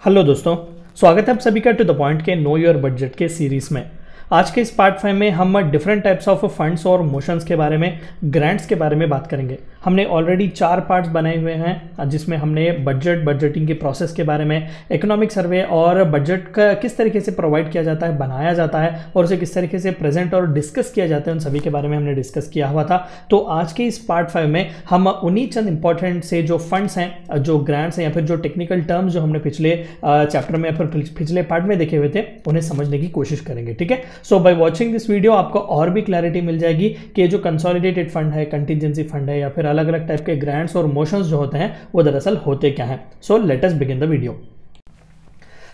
Hello दोस्तों, स्वागत है आप सभी का टू द पॉइंट के नो योर बजट के सीरीज में। आज के इस पार्ट 5 में हम डिफरेंट टाइप्स ऑफ फंड्स और मोशंस के बारे में, ग्रांट्स के बारे में बात करेंगे। हमने ऑलरेडी 4 पार्ट्स बनाए हुए हैं जिसमें हमने बजटिंग के प्रोसेस के बारे में, इकोनॉमिक सर्वे और बजट का किस तरीके से प्रोवाइड किया जाता है, बनाया जाता है और उसे किस तरीके से प्रेजेंट और डिस्कस किया जाता है, उन सभी के बारे में हमने डिस्कस किया हुआ था। तो आज के इस पार्ट 5 में हम उन्हीं चंद इंपॉर्टेंट से जो फंड्स हैं, जो ग्रांट्स हैं या फिर जो टेक्निकल टर्म्स जो हमने पिछले चैप्टर में या फिर पिछले पार्ट में देखे हुए थे, उन्हें समझने की कोशिश करेंगे। ठीक है, सो बाय वॉचिंग दिस वीडियो आपको और भी क्लैरिटी मिल जाएगी कि जो कंसोलिडेटेड फंड है, कंटिजेंसी फंड है या फिर अलग अलग टाइप के ग्रांट्स और मोशंस जो होते हैं वो दरअसल होते क्या हैं। So let us begin the video.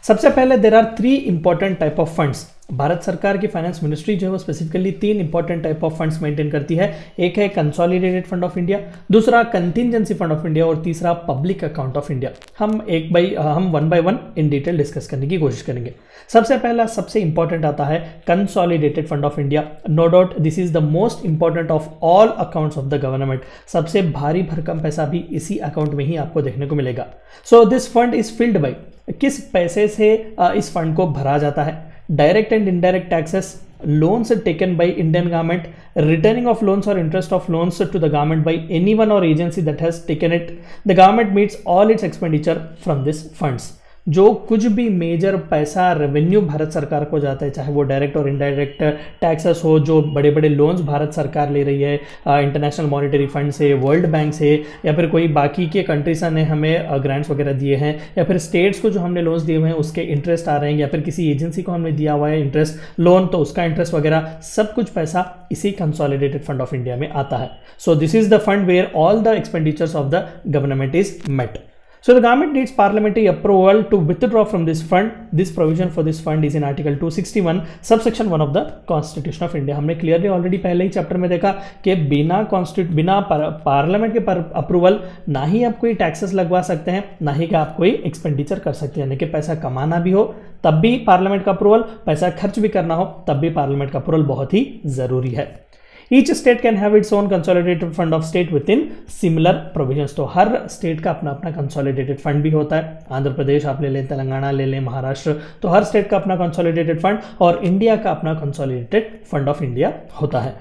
सबसे पहले there are 3 important type of funds. Bharat सरकार की फाइनेंस मिनिस्ट्री जो है वो specifically 3 important type of funds maintain करती है। एक है कंसोलिडेटेड फंड ऑफ इंडिया, दूसरा कंटिजेंसी फंड ऑफ इंडिया और तीसरा पब्लिक अकाउंट ऑफ इंडिया। हम one by one in detail discuss करने की कोशिश करेंगे। सबसे पहला सबसे इंपॉर्टेंट आता है consolidated fund of India. No doubt this is the most important of all accounts of the government. सबसे भारी भरकम पैसा भी इसी अकाउंट में ही आपको देखने को मिलेगा। So this fund is filled by, किस पैसे से इस फंड को भरा जाता है? Direct and indirect taxes, loans taken by Indian government, returning of loans or interest of loans to the government by anyone or agency that has taken it. The government meets all its expenditure from these funds. जो कुछ भी major पैसा revenue Bharat सरकार को जाता है, चाहे वो डायरेक्ट और इनडायरेक्ट टैक्सेस हो, जो बड़े बड़े लोन्स भारत सरकार ले रही है इंटरनेशनल मॉनेटरी फंड से, वर्ल्ड बैंक से, या फिर कोई बाकी के कंट्रीज ने हमें ग्रांट्स वगैरह दिए हैं, या फिर स्टेट्स को जो हमने लोन्स दिए हुए हैं उसके इंटरेस्ट आ रहे हैं, या फिर किसी एजेंसी को हमने दिया हुआ है इंटरेस्ट लोन तो उसका इंटरेस्ट वगैरह, सब कुछ पैसा इसी कंसोलिडेटेड फंड ऑफ इंडिया में आता है। So this is the fund where all the expenditures of the government is met. So the government needs parliamentary approval to withdraw from this fund. This provision for this fund is in Article 261, subsection 1 of the Constitution of India. हमने clearly already पहले ही chapter में देखा कि बिना parliament के approval ना ही आप कोई टैक्सेस लगवा सकते हैं, ना ही कि आप कोई एक्सपेंडिचर कर सकते हैं। यानी कि पैसा कमाना भी हो तब भी पार्लियामेंट का अप्रूवल, पैसा खर्च भी करना हो तब भी पार्लियामेंट का अप्रूवल बहुत ही जरूरी है। Each state can have its own consolidated fund of state within similar provisions. तो हर स्टेट का अपना अपना कंसोलिडेटेड फंड भी होता है। आंध्र प्रदेश आप ले लें, तेलंगाना ले लें, महाराष्ट्र, तो हर स्टेट का अपना कंसोलिडेटेड फंड और इंडिया का अपना कंसोलिडेटेड फंड ऑफ इंडिया होता है।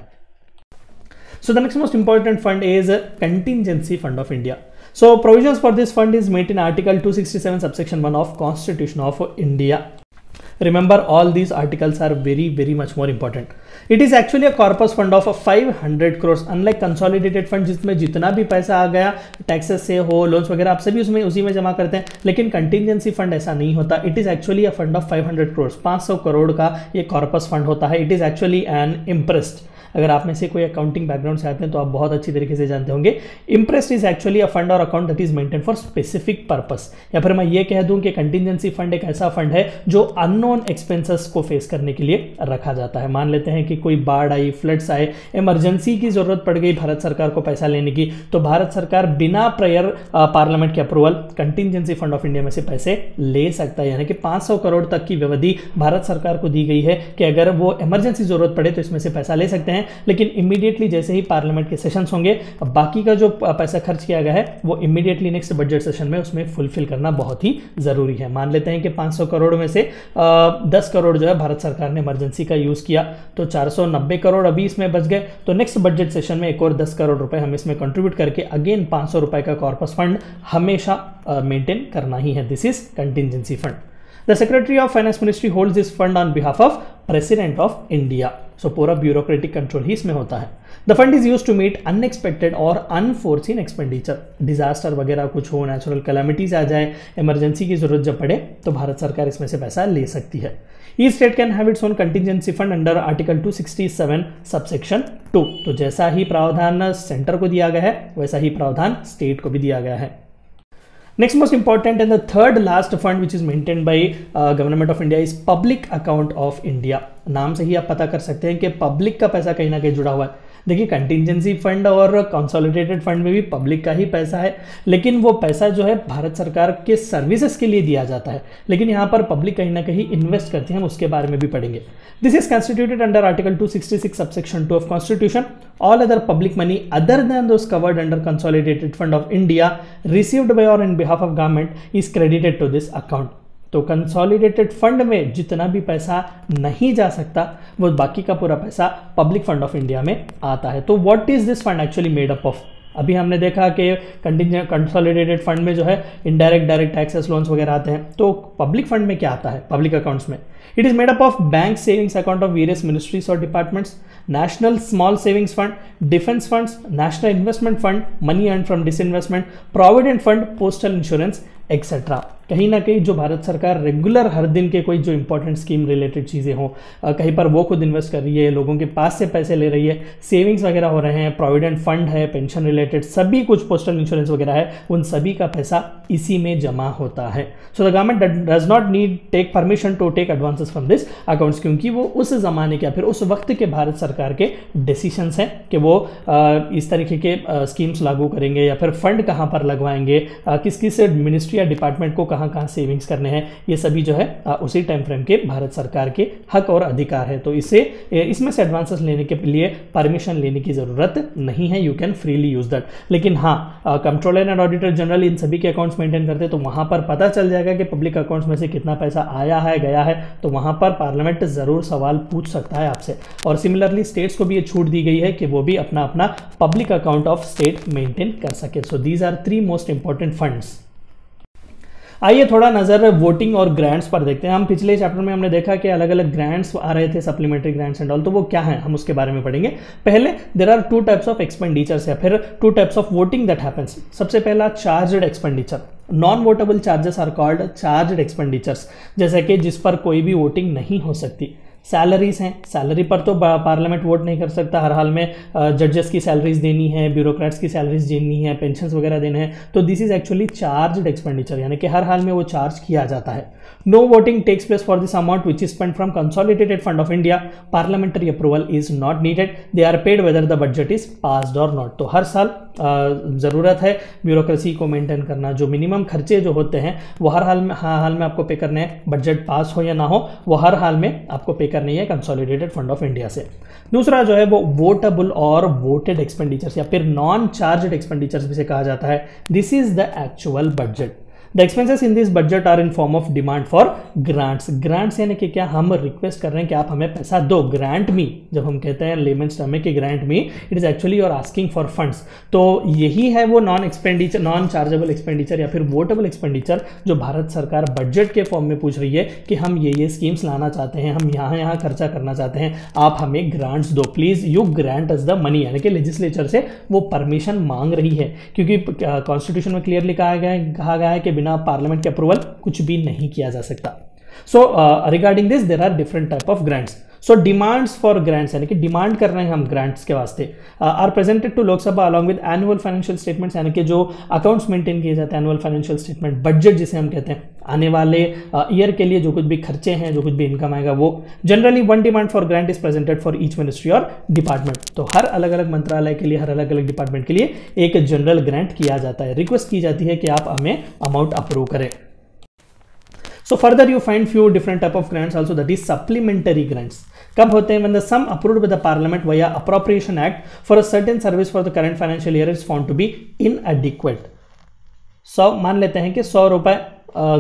So the next most important fund is contingency fund of India. So provisions for this fund is made in Article 267 subsection 1 of Constitution of India. Remember, all these articles are very much more important. It is actually a corpus fund of 500 crores. Unlike consolidated fund जिसमें जितना भी पैसा आ गया taxes से हो, loans वगैरह आप सभी उसमें उसी में जमा करते हैं, लेकिन कंटिजेंसी फंड ऐसा नहीं होता। It is actually a fund of 500 crores, 500 crore का ये कॉर्पस फंड होता है। It is actually an impressed. अगर आप में से कोई अकाउंटिंग बैकग्राउंड से आते हैं तो आप बहुत अच्छी तरीके से जानते होंगे। Imprest is actually a fund और account that is maintain for specific purpose. या फिर मैं ये कह दूं कि कंटिजेंसी फंड एक ऐसा फंड है जो अननोन एक्सपेंसेस को फेस करने के लिए रखा जाता है। मान लेते हैं कि कोई बाढ़ आई, फ्लड्स आए, इमरजेंसी की जरूरत पड़ गई भारत सरकार को पैसा लेने की, तो भारत सरकार बिना प्रायर पार्लियामेंट के approval contingency fund of India में से पैसे ले सकता है। यानी कि 500 करोड़ तक की व्यवधि भारत सरकार को दी गई है कि अगर वो इमरजेंसी जरूरत पड़े तो इसमें से पैसा ले सकते हैं। लेकिन इमीडिएटली जैसे ही पार्लियामेंट के सेशंस होंगे, बाकी का जो पैसा खर्च किया गया है वो इमीडिएटली नेक्स्ट बजट सेशन में उसमें फुलफिल करना बहुत ही जरूरी है। मान लेते हैं कि 500 करोड़ में से 10 करोड़ जो है भारत सरकार ने इमरजेंसी का यूज किया, तो 490 करोड़ अभी इसमें बच गए। तो नेक्स्ट बजट सेशन में एक और 10 करोड़ रुपए हम इसमें कंट्रीब्यूट करके अगेन 500 रुपए का कॉर्पस फंड हमेशा मेंटेन करना ही है। This is contingency fund. The Secretary of Finance Ministry holds this fund on behalf of President of India. So पूरा ब्यूरोक्रेटिक कंट्रोल ही इसमें होता है. The fund is used to meet unexpected or unforeseen expenditure. Disaster वगैरह कुछ हो, natural calamities आ जाए, emergency की जरूरत जब पड़े तो भारत सरकार इसमें से पैसा ले सकती है. Each state can have its own contingency fund under Article 267 subsection 2. तो जैसा ही प्रावधान सेंटर को दिया गया है वैसा ही प्रावधान स्टेट को भी दिया गया है. Next most important and the third last fund which is maintained by Government of India is Public Account of India. नाम से ही आप पता कर सकते हैं कि पब्लिक का पैसा कहीं ना कहीं जुड़ा हुआ है। देखिए कंटिजेंसी फंड और कंसोलिडेटेड फंड में भी पब्लिक का ही पैसा है, लेकिन वो पैसा जो है भारत सरकार के सर्विसेज के लिए दिया जाता है, लेकिन यहाँ पर पब्लिक कहीं ना कहीं इन्वेस्ट करती है, हम उसके बारे में भी पढ़ेंगे. This is constituted under article 266 subsection 2 of constitution. All other public money other than those covered under consolidated fund of India received by or in behalf of government is credited to this account. तो consolidated fund में जितना भी पैसा नहीं जा सकता वो बाकी का पूरा पैसा पब्लिक फंड ऑफ इंडिया में आता है। तो what is this fund actually made up of? अभी हमने देखा कि कंसोलिडेटेड फंड में जो है इनडायरेक्ट डायरेक्ट टैक्सेस लोन्स वगैरह आते हैं, तो पब्लिक फंड में क्या आता है? पब्लिक अकाउंट्स में it is made up of bank savings account of various ministries और departments, national small savings fund, defence funds, national investment fund, money earn from disinvestment, provident fund, postal insurance etcetera. कहीं ना कहीं जो भारत सरकार regular हर दिन के कोई जो इंपॉर्टेंट स्कीम रिलेटेड चीज़ें हों, कहीं पर वो खुद इन्वेस्ट कर रही है, लोगों के पास से पैसे ले रही है, सेविंग्स वगैरह हो रहे हैं, प्रोविडेंट फंड है, पेंशन रिलेटेड सभी कुछ, पोस्टल इंश्योरेंस वगैरह है, उन सभी का पैसा इसी में जमा होता है। So the government does not need take permission to take advances from this accounts, क्योंकि वो उस जमाने के या फिर उस वक्त के भारत सरकार के डिसीजंस हैं कि वो इस तरीके के स्कीम्स लागू करेंगे या फिर फंड कहाँ पर लगवाएंगे, किस किस मिनिस्ट्री या डिपार्टमेंट को कहाँ कहाँ सेविंग्स करने हैं, ये सभी जो है उसी टाइम फ्रेम के भारत सरकार के हक और अधिकार है। तो इसमें से एडवांसेस लेने के लिए परमिशन लेने की जरूरत नहीं है, you can freely use that. लेकिन हाँ, controller and auditor general in सभी के अकाउंट्स मेंटेन करते हैं, तो वहां पर पता चल जाएगा कि पब्लिक अकाउंट्स में से कितना पैसा आया है, गया है, तो वहां पर पार्लियामेंट जरूर सवाल पूछ सकता है आपसे। और सिमिलरली स्टेट्स को भी ये छूट दी गई है कि वो भी अपना अपना public account of state maintain कर सके। So these are 3 most important funds. आइए थोड़ा नज़र वोटिंग और ग्रांट्स पर देखते हैं। हम पिछले चैप्टर में हमने देखा कि अलग अलग ग्रांट्स आ रहे थे, सप्लीमेंट्री ग्रांट्स एंड ऑल, तो वो क्या है हम उसके बारे में पढ़ेंगे। पहले there are 2 types of expenditures या फिर 2 types of voting that happens. सबसे पहला charged expenditure, non votable charges are called charged expenditures, जैसे कि जिस पर कोई भी वोटिंग नहीं हो सकती। सैलरीज हैं, सैलरी पर तो पार्लियामेंट वोट नहीं कर सकता, हर हाल में जजेस की सैलरीज देनी है, ब्यूरोक्रेट्स की सैलरीज देनी है, पेंशन्स वगैरह देने हैं, तो this is actually charged expenditure, यानी कि हर हाल में वो चार्ज किया जाता है। No voting takes place for this amount which is spent from consolidated fund of India, parliamentary approval is not needed, they are paid whether the budget is passed और not. तो हर साल ज़रूरत है ब्यूरोक्रेसी को मेंटेन करना, जो minimum खर्चे जो होते हैं वो हर हाल में आपको पे करने हैं, बजट पास हो या ना हो वो हर हाल में आपको पे करनी है कंसोलिडेटेड फंड ऑफ इंडिया से। दूसरा जो है वो वोटेबल और वोटेड एक्सपेंडिचर्स या फिर नॉन चार्जड एक्सपेंडिचर्स भी से कहा जाता है। This is the actual budget. The expenses in this budget are in form of demand for grants. Grants यानी कि क्या, हम रिक्वेस्ट कर रहे हैं कि आप हमें पैसा दो। ग्रांट मी, जब हम कहते हैं लेमेंस टर्म में कि grant me, it is actually you are asking for funds. तो यही है वो नॉन चार्जेबल एक्सपेंडिचर या फिर वोटेबल एक्सपेंडिचर जो भारत सरकार बजट के फॉर्म में पूछ रही है कि हम ये स्कीम्स लाना चाहते हैं, हम यहाँ खर्चा करना चाहते हैं, आप हमें ग्रांट्स दो, please you grant us the money. यानी कि लेजिस्लेचर से वो परमिशन मांग रही है, क्योंकि कॉन्स्टिट्यूशन में क्लियरली कहा गया है कि बिना पार्लियामेंट के अप्रूवल कुछ भी नहीं किया जा सकता। So regarding this there are different type of grants. So demands for grants यानी कि डिमांड कर रहे हैं हम ग्रांट्स के वास्ते, are presented to Lok Sabha along with annual financial statements, यानी कि जो अकाउंट्स मेंटेन किए जाते हैं, एनुअल फाइनेंशियल स्टेटमेंट, बजट जिसे हम कहते हैं, आने वाले ईयर के लिए जो कुछ भी खर्चे हैं, जो कुछ भी इनकम आएगा वो। Generally 1 demand for grant is presented for each ministry और डिपार्टमेंट। तो हर अलग अलग मंत्रालय के लिए, हर अलग अलग डिपार्टमेंट के लिए एक जनरल ग्रांट किया जाता है, रिक्वेस्ट की जाती है कि आप हमें अमाउंट अप्रूव करें। So further you find few different type of grants also, that is supplementary grants. कब होते हैं? When the sum approved by the parliament via appropriation act for a certain service for the current financial year is found to be inadequate. 100 मान लेते हैं कि 100 रुपए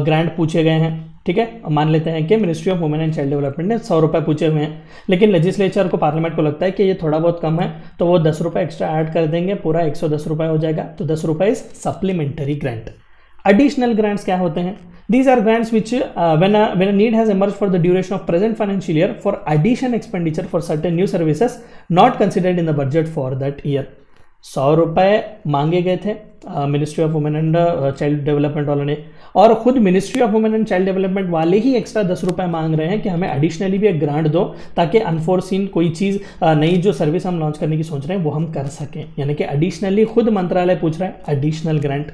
grant पूछे गए हैं, ठीक है, मान लेते हैं कि ministry of women and child development ने 100 रुपए पूछे हुए हैं, लेकिन लेजिस्लेचर को, पार्लियामेंट को लगता है कि ये थोड़ा बहुत कम है, तो वो 10 रुपए एक्स्ट्रा ऐड कर देंगे, पूरा 110 रुपए हो जाएगा। तो 10 रुपए is supplementary grant. Additional grants क्या होते हैं? These are grants which when a need has emerged for the duration of present financial year for addition expenditure for certain new services not considered in the budget for that year. 100 रुपए मांगे गए थे ministry of women and child development वालों ने, और खुद ministry of women and child development वाले ही extra 10 रुपए मांग रहे हैं कि हमें एडिशनली भी एक ग्रांट दो, ताकि अनफोर्सीन कोई चीज़, नई जो सर्विस हम लॉन्च करने की सोच रहे हैं वो हम कर सकें। यानी कि एडिशनली खुद मंत्रालय पूछ रहा है एडिशनल ग्रांट।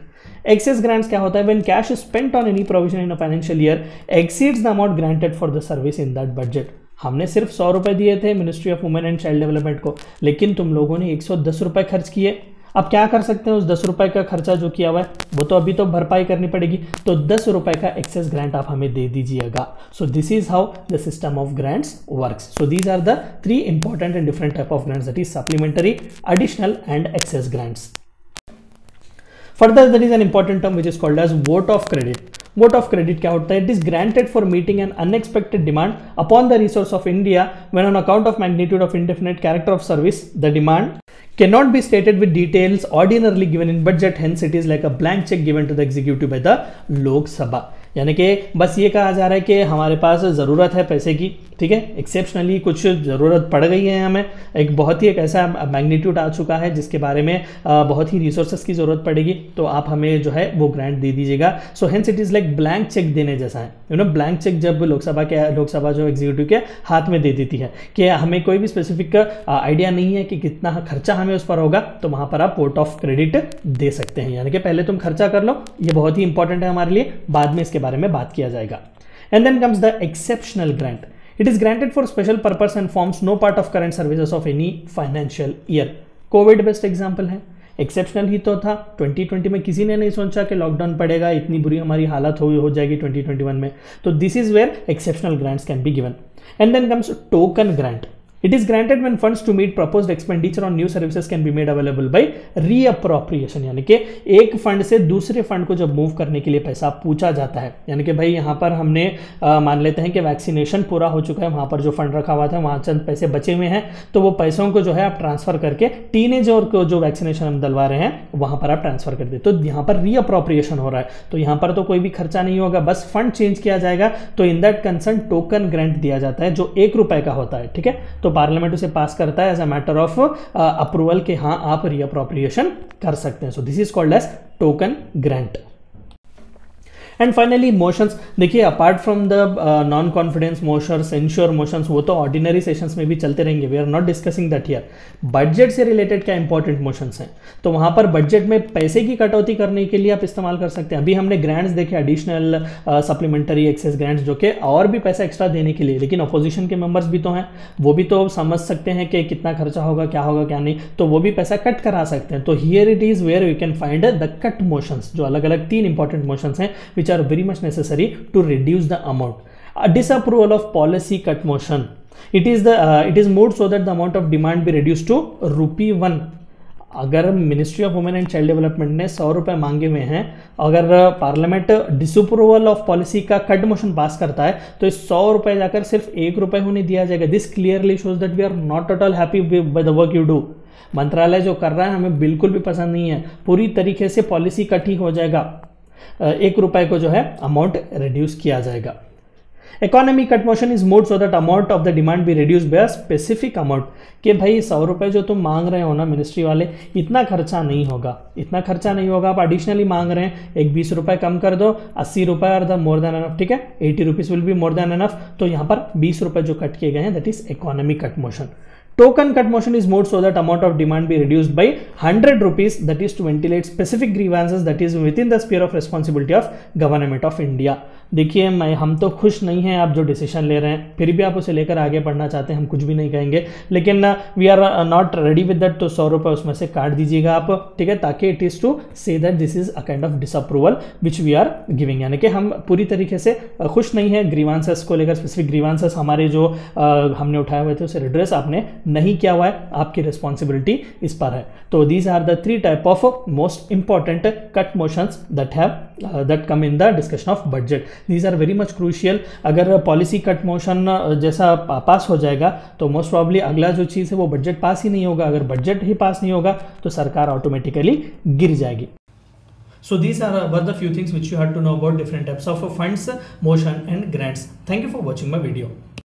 एक्सेस ग्रांट्स क्या होता है? When cash spent on any provision in a financial year exceeds the amount granted for the service in that budget. हमने सिर्फ 100 रुपए दिए थे ministry of women and child development को, लेकिन तुम लोगों ने 110 रुपए खर्च किए। अब क्या कर सकते हैं? उस 10 रुपए का खर्चा जो किया हुआ है वो तो अभी तो भरपाई करनी पड़ेगी, तो 10 रुपए का एक्सेस ग्रांट आप हमें दे दीजिएगा। So this is how the system of grants works. So these are the 3 important and different type of grants, that is supplementary, additional and excess grants. Further, there is an important term which is called as vote of credit. Vote of credit क्या होता है? It is granted for meeting N unexpected demand upon the resource of India when on account of magnitude of indefinite character of service the demand cannot be stated with details ordinarily given in budget, hence it is like a blank check given to the executive by the Lok Sabha। यानी कि बस ये कहा जा रहा है कि हमारे पास ज़रूरत है पैसे की, ठीक है, एक्सेप्शनली कुछ ज़रूरत पड़ गई है हमें, एक बहुत ही एक ऐसा मैग्नीट्यूड आ चुका है जिसके बारे में बहुत ही रिसोर्सेस की ज़रूरत पड़ेगी, तो आप हमें जो है वो ग्रांट दे दीजिएगा। So hence it is like blank cheque देने जैसा है, यू नो, ब्लैंक चेक जब लोकसभा जो एग्जीक्यूटिव के हाथ में दे देती है कि हमें कोई भी स्पेसिफिक आइडिया नहीं है कि कितना खर्चा हमें उस पर होगा, तो वहाँ पर आप वोट ऑफ क्रेडिट दे सकते हैं। यानी कि पहले तुम खर्चा कर लो, ये बहुत ही इंपॉर्टेंट है हमारे लिए, बाद में इसके बारे में बात किया जाएगा। And then comes the exceptional grant. It is granted for special purpose and forms no part of current services of any financial year. Covid based example है, एक्सेप्शनल ही तो था। 2020 में किसी ने नहीं सोचा कि लॉकडाउन पड़ेगा, इतनी बुरी हमारी हालत हो जाएगी 2021 में, तो this is where exceptional grants can be given. And then comes token grant. It is granted when funds to meet proposed expenditure on new services can be made available by reappropriation। यानी कि एक fund से दूसरे fund को जब move करने के लिए पैसा पूछा जाता है, यानी कि भाई यहाँ पर हमने मान लेते हैं कि वैक्सीनेशन पूरा हो चुका है, वहाँ पर जो फंड रखा हुआ था वहाँ चंद पैसे बचे हुए हैं, तो वो पैसों को जो है आप ट्रांसफर करके टीनेजर को जो वैक्सीनेशन हम दिलवा रहे हैं वहाँ पर आप ट्रांसफर कर दे, तो यहाँ पर रीअप्रोप्रिएशन हो रहा है। तो यहाँ पर तो कोई भी खर्चा नहीं होगा, बस फंड चेंज किया जाएगा, तो in that concern token grant दिया जाता है जो ₹1 का होता है, ठीक है। तो पार्लियामेंट उसे पास करता है as a matter of approval कि हाँ आप रीअप्रोप्रिएशन कर सकते हैं। So this is called as token grant. And finally motions, देखिए apart from the non confidence motion, censure motions, वो तो ऑर्डिनरी सेशंस में भी चलते रहेंगे, we are not discussing that here. Budget से रिलेटेड क्या इंपॉर्टेंट मोशंस हैं, तो वहां पर बजट में पैसे की कटौती करने के लिए आप इस्तेमाल कर सकते हैं। अभी हमने ग्रांट्स देखे, एडिशनल सप्लीमेंटरी एक्सेस ग्रांट्स, जो कि और भी पैसा एक्स्ट्रा देने के लिए, लेकिन अपोजिशन के मेंबर्स भी तो हैं, वो भी तो समझ सकते हैं कि कितना खर्चा होगा क्या नहीं, तो वो भी पैसा कट करा सकते हैं। तो here it is where we can find the cut motions, जो अलग अलग 3 इंपॉर्टेंट मोशंस हैं which are very much necessary to reduce the amount. A disapproval of policy cut motion. It is moved so that the amount of demand be reduced to ₹1। अगर ministry of women and child development ने ₹100 मांगे हुए हैं, अगर parliament disapproval of policy का cut motion pass करता है तो इस ₹100 जाकर सिर्फ ₹1 होने दिया जाएगा। This clearly shows that we are not at all happy by the work you do. मंत्रालय जो कर रहा है हमें बिल्कुल भी पसंद नहीं है, पूरी तरीके से पॉलिसी कट ही हो जाएगा, ₹1 को जो है अमाउंट रिड्यूस किया जाएगा। Economy cut motion is moved so that amount of the demand be reduce by a specific amount, कि भाई ₹100 जो तुम मांग रहे हो ना मिनिस्ट्री वाले, इतना खर्चा नहीं होगा, आप एडिशनली मांग रहे हैं, एक ₹20 कम कर दो, ₹80 और द मोर देन एनफ, ठीक है, ₹80 will be more than enough. तो यहाँ पर ₹20 जो कट किए गए हैं, that is economy cut motion. Token cut motion is moved so that amount of demand be reduced by ₹100, that is to ventilate specific grievances that is within the sphere of responsibility of Government of India। देखिए हम तो खुश नहीं हैं आप जो decision ले रहे हैं, फिर भी आप उसे लेकर आगे बढ़ना चाहते हैं, हम कुछ भी नहीं कहेंगे, लेकिन we are not ready with that, तो ₹100 उसमें से काट दीजिएगा आप, ठीक है, ताकि it is to say that this is a kind of disapproval which we are giving. यानी कि हम पूरी तरीके से खुश नहीं है ग्रीवांसेस को लेकर, स्पेसिफिक ग्रीवांसेस हमारे जो हमने उठाए हुए थे उसे रिड्रेस आपने नहीं किया हुआ है, आपकी रिस्पॉन्सिबिलिटी इस पर है। तो these are the 3 type of most important cut motions that come in the discussion of budget. These are very much crucial. अगर पॉलिसी कट मोशन जैसा पास हो जाएगा तो मोस्ट प्रॉब्ली अगला जो चीज़ है वो बजट पास ही नहीं होगा। अगर बजट ही पास नहीं होगा तो सरकार ऑटोमेटिकली गिर जाएगी। So these were the few things which you had to know about different types of funds, motion and grants. Thank you for watching my video.